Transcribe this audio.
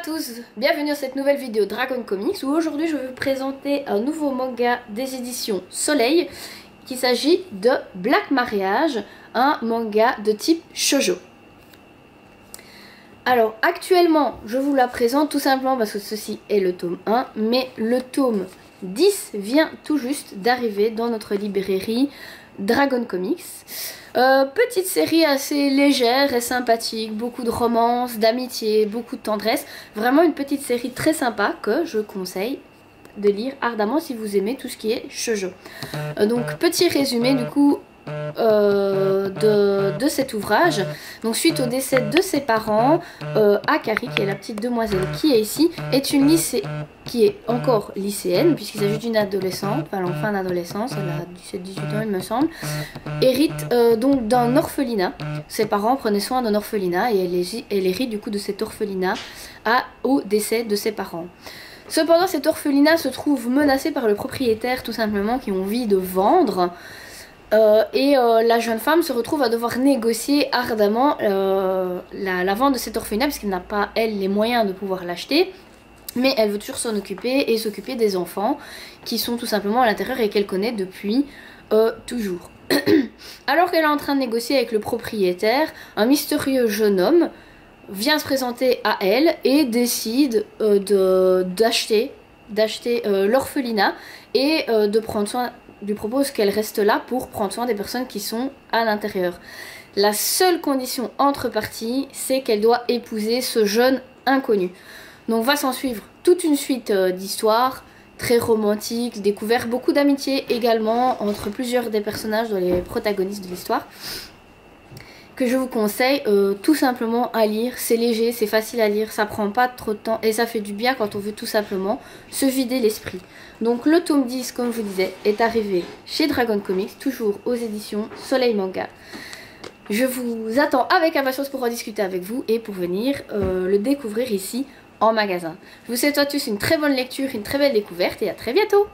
tous, bienvenue dans cette nouvelle vidéo Dragon Comics où aujourd'hui je vais vous présenter un nouveau manga des éditions Soleil. Il s'agit de Black Marriage, un manga de type shoujo. Alors actuellement je vous la présente tout simplement parce que ceci est le tome 1, mais le tome 10 vient tout juste d'arriver dans notre librairie Dragon Comics. Petite série assez légère et sympathique, beaucoup de romance, d'amitié, beaucoup de tendresse. Vraiment une petite série très sympa que je conseille de lire ardemment si vous aimez tout ce qui est shoujo. Donc petit résumé du coup de cet ouvrage. Donc suite au décès de ses parents, Akari, qui est la petite demoiselle qui est ici, qui est encore lycéenne puisqu'il s'agit d'une adolescente, enfin en fin d'adolescence, elle a 17-18 ans il me semble, hérite donc d'un orphelinat. Ses parents prenaient soin d'un orphelinat et elle hérite du coup de cet orphelinat au décès de ses parents. Cependant cet orphelinat se trouve menacé par le propriétaire tout simplement qui ont envie de vendre. La jeune femme se retrouve à devoir négocier ardemment la vente de cet orphelinat parce qu'elle n'a pas elle les moyens de pouvoir l'acheter, mais elle veut toujours s'en occuper et s'occuper des enfants qui sont tout simplement à l'intérieur et qu'elle connaît depuis toujours. Alors qu'elle est en train de négocier avec le propriétaire, un mystérieux jeune homme vient se présenter à elle et décide d'acheter l'orphelinat et de prendre soin. Lui propose qu'elle reste là pour prendre soin des personnes qui sont à l'intérieur. La seule condition entre parties, c'est qu'elle doit épouser ce jeune inconnu. Donc va s'en suivre toute une suite d'histoires très romantiques, découvert beaucoup d'amitié également entre plusieurs des personnages dans les protagonistes de l'histoire, que je vous conseille tout simplement à lire. C'est léger, c'est facile à lire, ça prend pas trop de temps et ça fait du bien quand on veut tout simplement se vider l'esprit. Donc le tome 10, comme je vous disais, est arrivé chez Dragon Comics, toujours aux éditions Soleil Manga. Je vous attends avec impatience pour en discuter avec vous et pour venir le découvrir ici en magasin. Je vous souhaite à tous une très bonne lecture, une très belle découverte et à très bientôt.